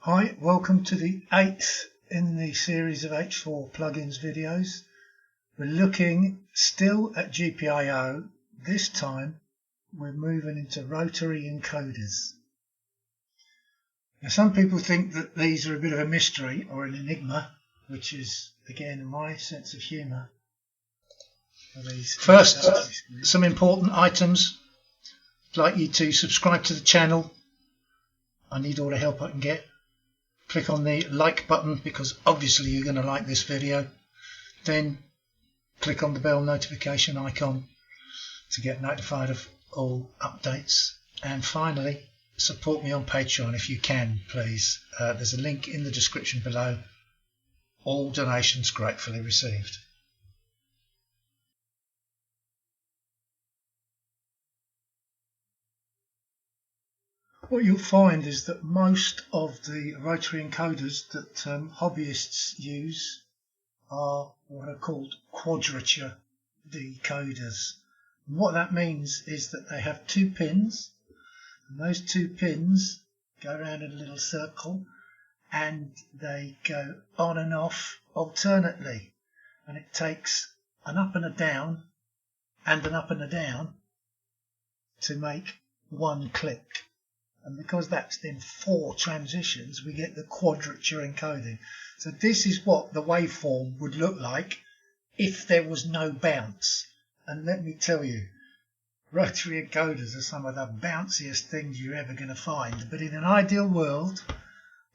Hi, welcome to the 8th in the series of H4 plugins videos. We're looking still at GPIO. This time we're moving into Rotary encoders. Now some people think that these are a bit of a mystery or an enigma, which is again my sense of humour. First, some important items. I'd like you to subscribe to the channel. I need all the help I can get. Click on the like button because obviously you're going to like this video. Then click on the bell notification icon to get notified of all updates. And finally, support me on Patreon if you can, please. There's a link in the description below. All donations gratefully received. What you'll find is that most of the rotary encoders that hobbyists use are what are called quadrature decoders. And what that means is that they have two pins, and those two pins go around in a little circle and they go on and off alternately, and it takes an up and a down and an up and a down to make one click. And because that's in 4 transitions, we get the quadrature encoding. So this is what the waveform would look like if there was no bounce. And let me tell you, rotary encoders are some of the bounciest things you're ever going to find. But in an ideal world,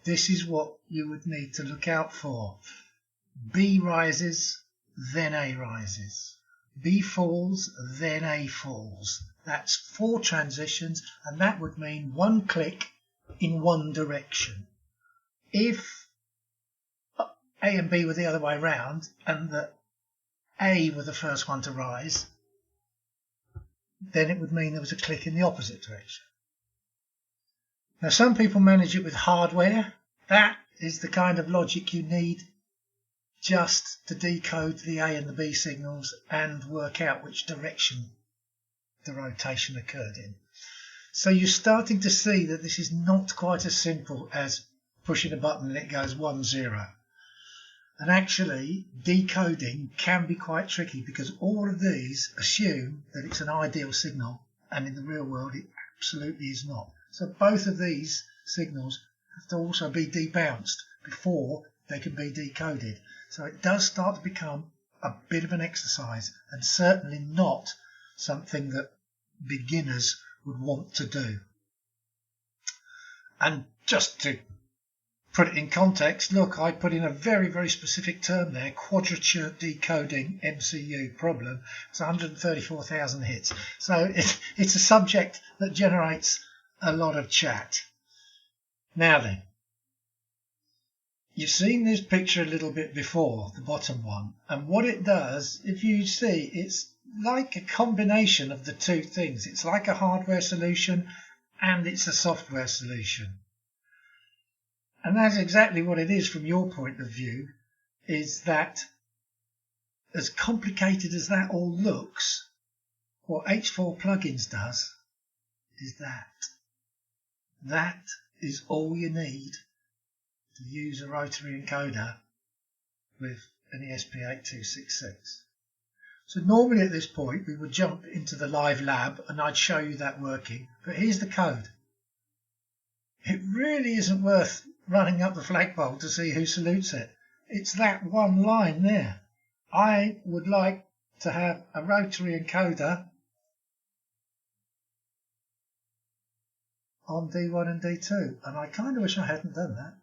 this is what you would need to look out for. B rises, then A rises. B falls, then A falls. That's 4 transitions, and that would mean one click in one direction. If A and B were the other way round, and that A were the first one to rise, then it would mean there was a click in the opposite direction. Now some people manage it with hardware. That is the kind of logic you need just to decode the A and the B signals and work out which direction the rotation occurred in. So you're starting to see that this is not quite as simple as pushing a button and it goes 1, 0. And actually decoding can be quite tricky because all of these assume that it's an ideal signal, and in the real world it absolutely is not. So both of these signals have to also be debounced before they can be decoded. So it does start to become a bit of an exercise, and certainly not something that beginners would want to do. And just to put it in context, look, I put in a very, very specific term there, quadrature decoding MCU problem. It's 134,000 hits. So it's a subject that generates a lot of chat. Now then, you've seen this picture a little bit before, the bottom one, and what it does, if you see, it's like a combination of the two things. It's like a hardware solution and it's a software solution. And that's exactly what it is from your point of view, is that as complicated as that all looks, what H4 plugins does is that. That is all you need to use a rotary encoder with an ESP8266. So normally at this point we would jump into the live lab and I'd show you that working, but here's the code. It really isn't worth running up the flagpole to see who salutes it. It's that one line there. I would like to have a rotary encoder on D1 and D2, and I kind of wish I hadn't done that.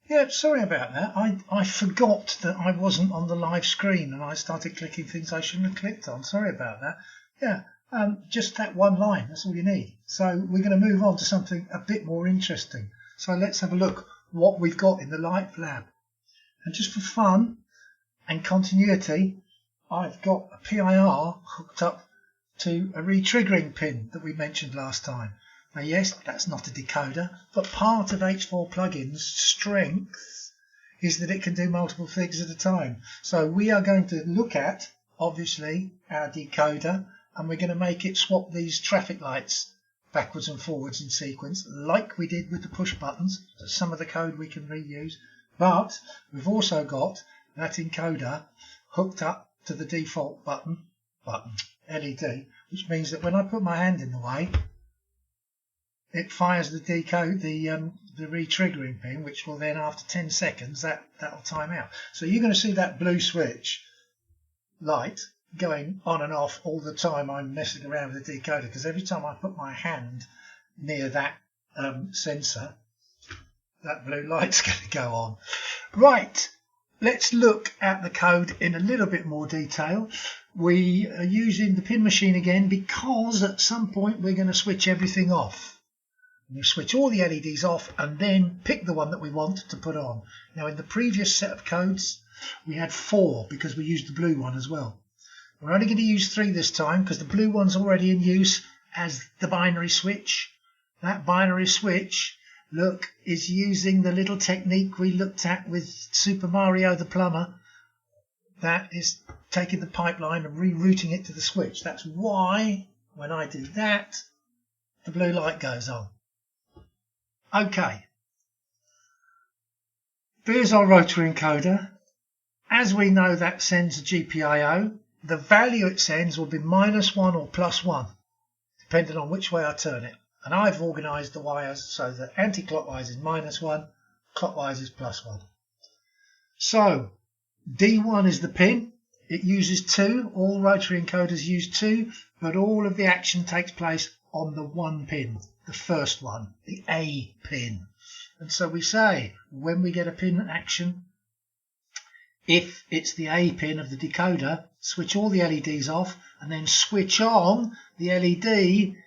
Yeah, sorry about that. I forgot that I wasn't on the live screen and I started clicking things I shouldn't have clicked on. Sorry about that. Yeah, just that one line, that's all you need. So we're going to move on to something a bit more interesting. So let's have a look what we've got in the live lab. And just for fun and continuity, I've got a PIR hooked up to a retriggering pin that we mentioned last time. Now yes, that's not a decoder, but part of H4 plugin's strength is that it can do multiple things at a time. So we are going to look at obviously our decoder, and we're going to make it swap these traffic lights backwards and forwards in sequence like we did with the push buttons. So some of the code we can reuse, but we've also got that encoder hooked up to the default button LED, which means that when I put my hand in the way, it fires the decode, the re-triggering pin, which will then, after 10 seconds, that'll time out. So you're going to see that blue switch light going on and off all the time I'm messing around with the decoder, because every time I put my hand near that sensor, that blue light's going to go on. Right, let's look at the code in a little bit more detail. We are using the pin machine again because at some point we're going to switch everything off. We switch all the LEDs off and then pick the one that we want to put on. Now in the previous set of codes we had 4 because we used the blue one as well. We're only going to use 3 this time because the blue one's already in use as the binary switch. That binary switch, look, is using the little technique we looked at with Super Mario the Plumber. That is taking the pipeline and rerouting it to the switch. That's why when I do that, the blue light goes on. Okay, there's our rotary encoder. As we know, that sends a GPIO. The value it sends will be -1 or +1, depending on which way I turn it. And I've organised the wires so that anti-clockwise is -1, clockwise is +1. So D1 is the pin. It uses 2. All rotary encoders use 2, but all of the action takes place on the 1 pin, the first one, the A pin. And so we say when we get a pin action, if it's the A pin of the decoder, switch all the LEDs off and then switch on the LED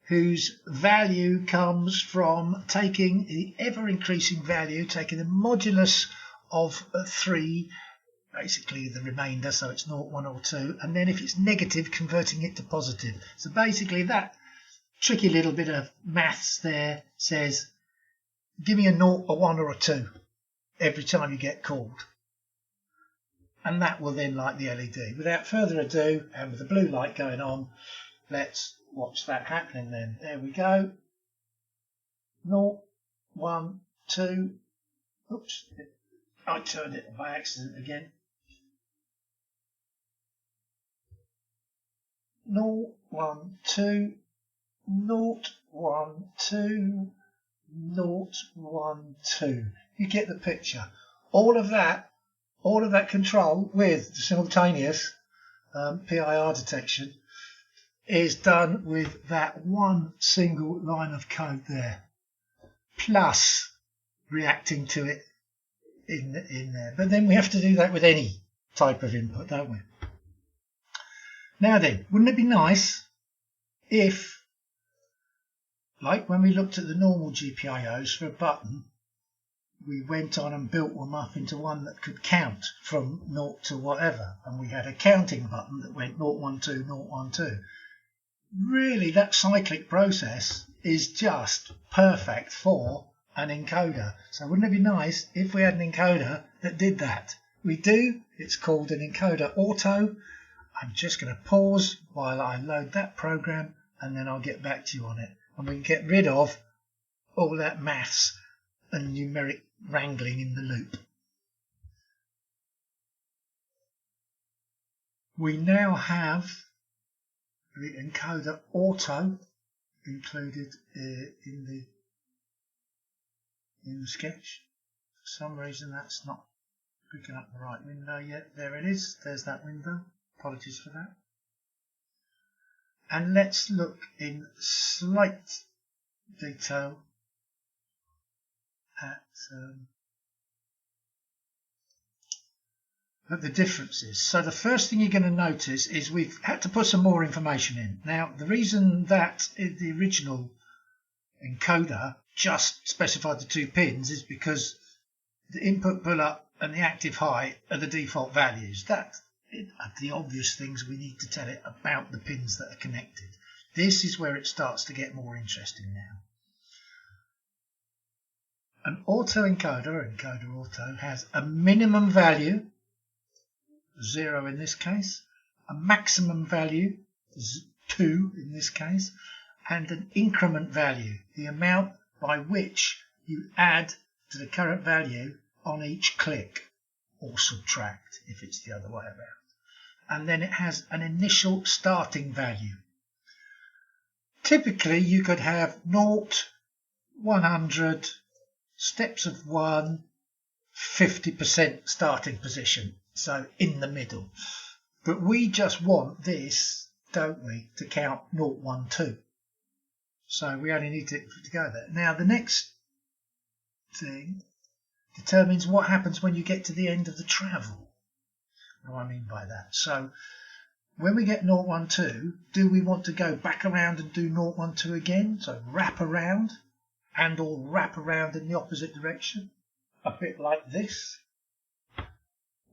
whose value comes from taking the ever-increasing value, taking the modulus of 3, basically the remainder, so it's 0, 1 or 2, and then if it's negative, converting it to positive. So basically that tricky little bit of maths there says give me a 0, a 1 or a 2 every time you get called, and that will then light the LED. Without further ado, and with the blue light going on, let's watch that happening then. There we go. 0, 1, 2. Oops, I turned it by accident again. 0, 1, 2, 0, 1, 2, 0, 1, 2. You get the picture. All of that control with the simultaneous PIR detection is done with that one single line of code there, plus reacting to it in there. But then we have to do that with any type of input, don't we? Now then, wouldn't it be nice if, like when we looked at the normal GPIOs for a button, we went on and built them up into one that could count from 0 to whatever, and we had a counting button that went 0, 1, 2, 0, 1, 2. Really, that cyclic process is just perfect for an encoder. So wouldn't it be nice if we had an encoder that did that? We do. It's called an encoder auto. I'm just going to pause while I load that program, and then I'll get back to you on it, and we can get rid of all that maths and numeric wrangling in the loop. We now have the encoder auto included in the sketch. For some reason that's not picking up the right window yet. There it is. There's that window. Apologies for that. And let's look in slight detail at the differences. So the first thing you're going to notice is we've had to put some more information in. Now the reason that the original encoder just specified the 2 pins is because the input pull up and the active high are the default values. That are the obvious things we need to tell it about the pins that are connected. This is where it starts to get more interesting now. An auto encoder, auto, has a minimum value, 0 in this case, a maximum value, 2 in this case, and an increment value, the amount by which you add to the current value on each click, or subtract if it's the other way around. And then it has an initial starting value. Typically you could have 0, 100, steps of 1, 50% starting position, so in the middle. But we just want this, don't we, to count 0, 1, 2. So we only need to go there. Now the next thing determines what happens when you get to the end of the travel. What do I mean by that? So when we get 0, 1, 2, do we want to go back around and do 0, 1, 2 again? So wrap around and or wrap around in the opposite direction, a bit like this.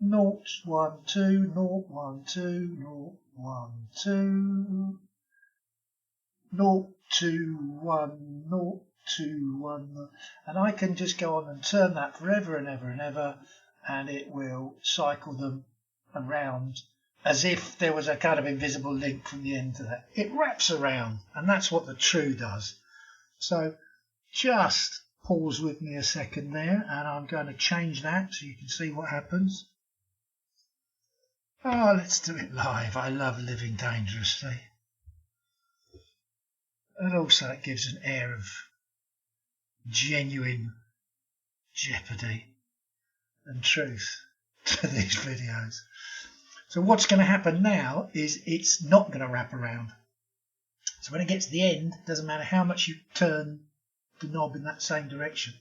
0, 1, 2, 0, 1, 2, 0, 1, 2, 0, 2, 1, 0, 2, 1, and I can just go on and turn that forever and ever and ever, and it will cycle them around as if there was a kind of invisible link from the end to that. It wraps around, and that's what the true does. So just pause with me a second there, and I'm going to change that so you can see what happens. Oh, let's do it live. I love living dangerously. And also it gives an air of genuine jeopardy and truth to these videos. So what's going to happen now is it's not going to wrap around. So when it gets to the end, it doesn't matter how much you turn the knob in that same direction.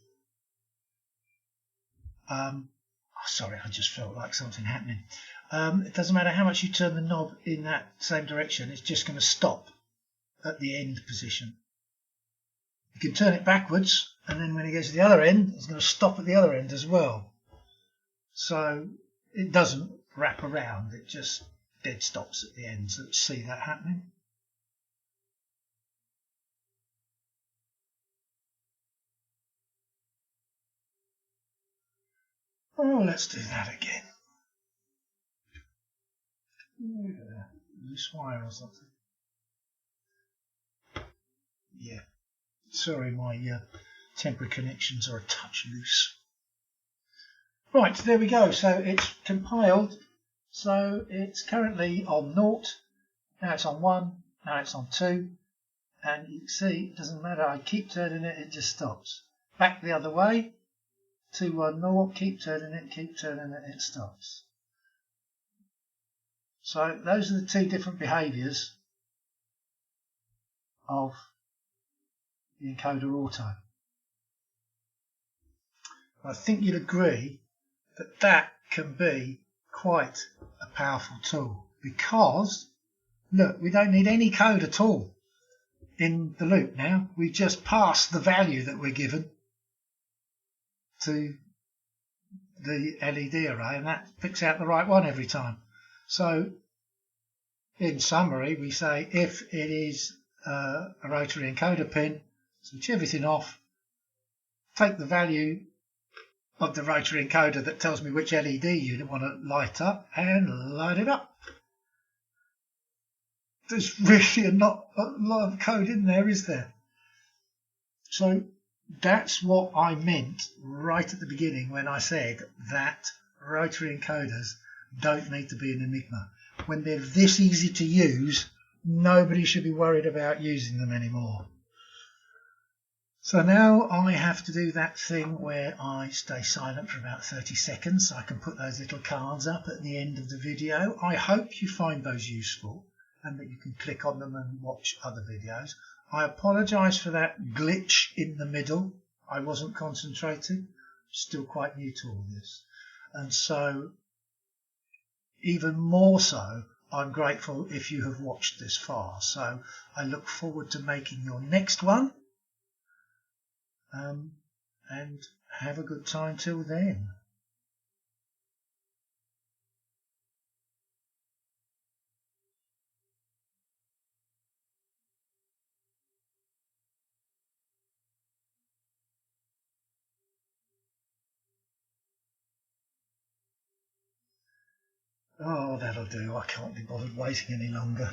Sorry, I just felt like something happening. It doesn't matter how much you turn the knob in that same direction, it's just going to stop at the end position. You can turn it backwards, and then when it gets to the other end, it's going to stop at the other end as well. So it doesn't wrap around, it just dead stops at the end. So let's see that happening. Oh, let's do that again. Loose wire or something. Yeah. Sorry, my temporary connections are a touch loose. Right, there we go. So it's compiled. So it's currently on 0. Now it's on 1. Now it's on 2. And you can see it doesn't matter. I keep turning it, it just stops. Back the other way. 2, 1, 0. Keep turning it, it stops. So those are the two different behaviours of the encoder auto. I think you'd agree that that can be quite a powerful tool, because look, we don't need any code at all in the loop now. We just pass the value that we're given to the LED array, and that picks out the right one every time. So in summary, we say if it is a rotary encoder pin, switch everything off, take the value of the rotary encoder that tells me which LED you want to light up, and light it up. There's really not a lot of code in there, is there? So that's what I meant right at the beginning when I said that rotary encoders don't need to be an enigma. When they're this easy to use, nobody should be worried about using them anymore. So now I have to do that thing where I stay silent for about 30 seconds so I can put those little cards up at the end of the video. I hope you find those useful and that you can click on them and watch other videos. I apologise for that glitch in the middle. I wasn't concentrating. Still quite new to all this. And so, even more so, I'm grateful if you have watched this far. So I look forward to making your next one. And have a good time till then. Oh, that'll do. I can't be bothered waiting any longer.